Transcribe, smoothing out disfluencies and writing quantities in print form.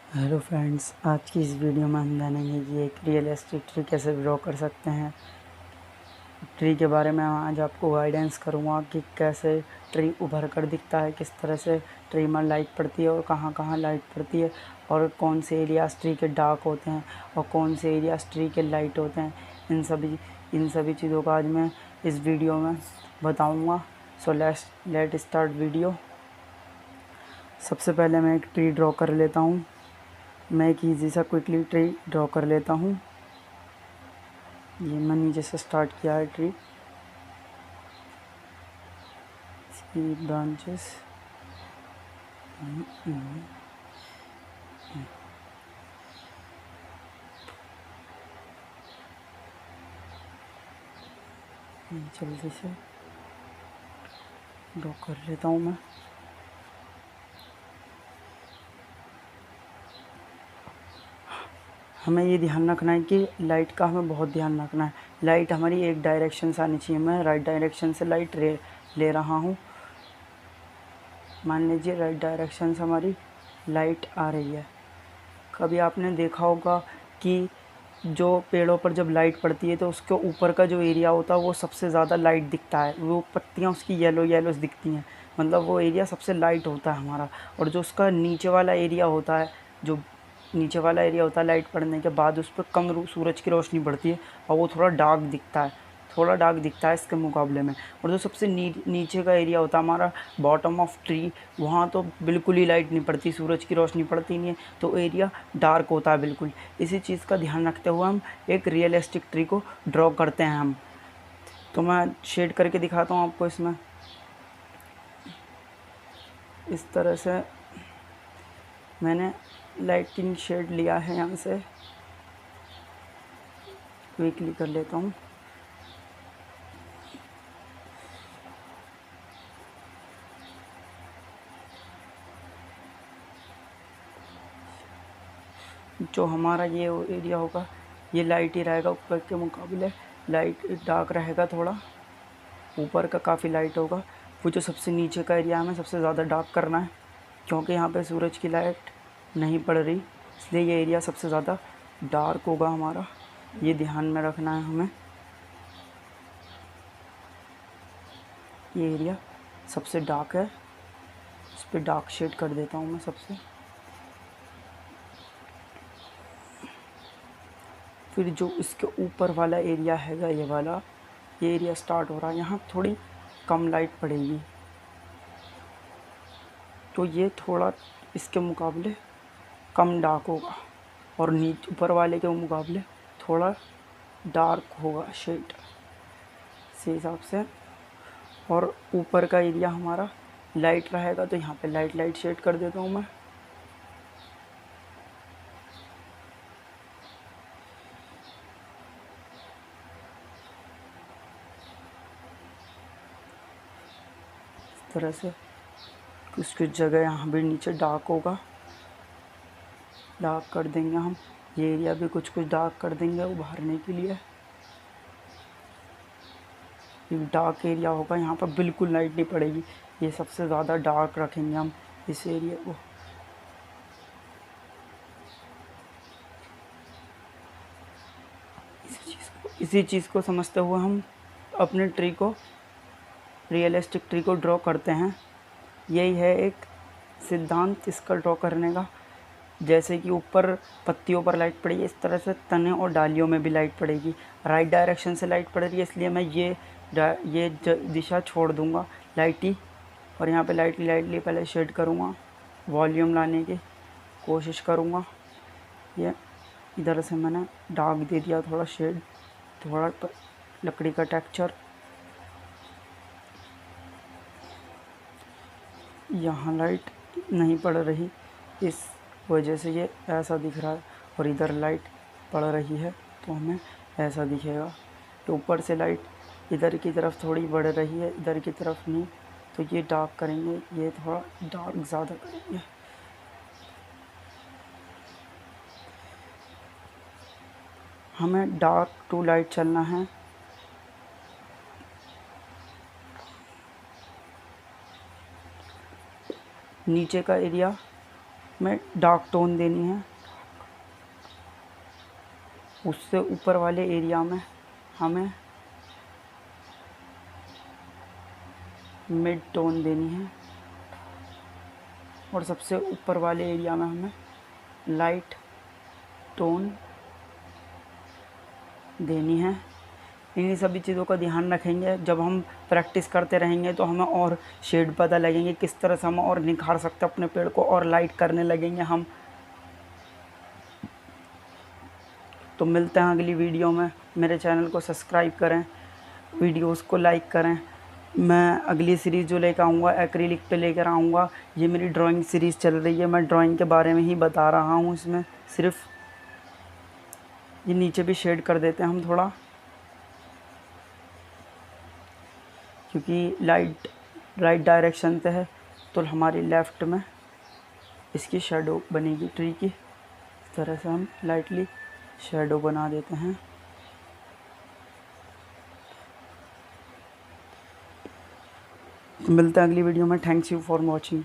Hello friends, आज की इस वीडियो में हम जानेंगे कि एक रियलिस्टिक ट्री कैसे ड्रॉ कर सकते हैं। ट्री के बारे में आज आपको गाइडेंस करूँगा कि कैसे ट्री उभर कर दिखता है, किस तरह से ट्री में लाइट पड़ती है और कहाँ कहाँ लाइट पड़ती है, और कौन से एरियाज ट्री के डार्क होते हैं और कौन से एरियाज ट्री के लाइट होते हैं। इन सभी चीज़ों का आज मैं इस वीडियो में बताऊँगा। So let start video. सबसे पहले मैं एक ट्री ड्रॉ कर लेता हूँ। मैं एक ईजी सा क्विकली ट्री ड्रॉ कर लेता हूँ। ये मैं नीचे से स्टार्ट किया है ट्री, इसकी ब्रांचेस जल्दी से ड्रॉ कर लेता हूँ मैं। हमें ये ध्यान रखना है कि लाइट का हमें बहुत ध्यान रखना है। लाइट हमारी एक डायरेक्शन से आनी चाहिए। मैं राइट डायरेक्शन से लाइट ले रहा हूँ। मान लीजिए राइट डायरेक्शन से हमारी लाइट आ रही है। कभी आपने देखा होगा कि जो पेड़ों पर जब लाइट पड़ती है तो उसके ऊपर का जो एरिया होता है वो सबसे ज़्यादा लाइट दिखता है। वो पत्तियाँ उसकी येलो येलो दिखती हैं, मतलब वो एरिया सबसे लाइट होता है हमारा। और जो उसका नीचे वाला एरिया होता है, जो नीचे वाला एरिया होता है, लाइट पड़ने के बाद उस पर कम सूरज की रोशनी पड़ती है और वो थोड़ा डार्क दिखता है इसके मुकाबले में। और जो सबसे नीचे का एरिया होता है हमारा, बॉटम ऑफ ट्री, वहाँ तो बिल्कुल ही लाइट नहीं पड़ती, सूरज की रोशनी पड़ती नहीं है, तो एरिया डार्क होता है बिल्कुल। इसी चीज़ का ध्यान रखते हुए हम एक रियलिस्टिक ट्री को ड्रॉ करते हैं हम। तो मैं शेड करके दिखाता हूँ आपको। इसमें इस तरह से मैंने लाइटिंग शेड लिया है। यहाँ से क्विकली कर लेता हूँ। जो हमारा ये एरिया होगा ये लाइट ही रहेगा, ऊपर के मुकाबले लाइट डार्क रहेगा थोड़ा। ऊपर का काफ़ी लाइट होगा। वो जो सबसे नीचे का एरिया हमें सबसे ज़्यादा डार्क करना है, क्योंकि यहाँ पे सूरज की लाइट नहीं पड़ रही, इसलिए ये एरिया सबसे ज़्यादा डार्क होगा हमारा। ये ध्यान में रखना है हमें। ये एरिया सबसे डार्क है, इस पर डार्क शेड कर देता हूँ मैं सबसे। फिर जो इसके ऊपर वाला एरिया हैगा, ये एरिया स्टार्ट हो रहा है, यहाँ थोड़ी कम लाइट पड़ेगी, तो ये थोड़ा इसके मुकाबले कम डार्क होगा और नीचे ऊपर वाले के मुकाबले थोड़ा डार्क होगा शेड इस हिसाब से। और ऊपर का एरिया हमारा लाइट रहेगा, तो यहाँ पे लाइट शेड कर देता हूँ मैं। इस तरह से कुछ जगह यहाँ भी नीचे डार्क होगा, डार्क कर देंगे हम। ये एरिया भी कुछ डार्क कर देंगे उभारने के लिए। ये डार्क एरिया होगा, यहाँ पर बिल्कुल लाइट नहीं पड़ेगी, ये सबसे ज़्यादा डार्क रखेंगे हम इस एरिया को। इसी चीज़ को समझते हुए हम अपने ट्री को, रियलिस्टिक ट्री को ड्रॉ करते हैं। यही है एक सिद्धांत इसका ड्रॉ करने का। जैसे कि ऊपर पत्तियों पर लाइट पड़ी है, इस तरह से तने और डालियों में भी लाइट पड़ेगी। राइट डायरेक्शन से लाइट पड़ रही है, इसलिए मैं ये दिशा छोड़ दूंगा लाइट ही, और यहाँ पे लाइटली पहले शेड करूँगा, वॉल्यूम लाने की कोशिश करूँगा। ये इधर से मैंने डार्क दे दिया, थोड़ा शेड, थोड़ा लकड़ी का टेक्सचर। यहाँ लाइट नहीं पड़ रही, इस वजह से ये ऐसा दिख रहा है, और इधर लाइट पड़ रही है तो हमें ऐसा दिखेगा। तो ऊपर से लाइट इधर की तरफ थोड़ी बढ़ रही है, इधर की तरफ नहीं, तो ये डार्क करेंगे, ये थोड़ा डार्क ज़्यादा करेंगे। हमें डार्क टू लाइट चलना है। नीचे का एरिया में डार्क टोन देनी है। उससे ऊपर वाले एरिया में हमें मिड टोन देनी है और सबसे ऊपर वाले एरिया में हमें लाइट टोन देनी है। इन्हीं सभी चीज़ों का ध्यान रखेंगे। जब हम प्रैक्टिस करते रहेंगे तो हमें और शेड पता लगेंगे, किस तरह से हम और निखार सकते हैं अपने पेड़ को, और लाइट करने लगेंगे हम। तो मिलते हैं अगली वीडियो में। मेरे चैनल को सब्सक्राइब करें, वीडियोस को लाइक करें। मैं अगली सीरीज़ जो लेकर आऊँगा एक्रिलिक पे लेकर आऊँगा। ये मेरी ड्राइंग सीरीज़ चल रही है, मैं ड्राइंग के बारे में ही बता रहा हूँ इसमें सिर्फ। ये नीचे भी शेड कर देते हैं हम थोड़ा, क्योंकि लाइट राइट डायरेक्शन से है तो हमारी लेफ़्ट में इसकी शेडो बनेगी ट्री की। इस तरह से हम लाइटली शेडो बना देते हैं। मिलते हैं अगली वीडियो में। Thanks you for watching.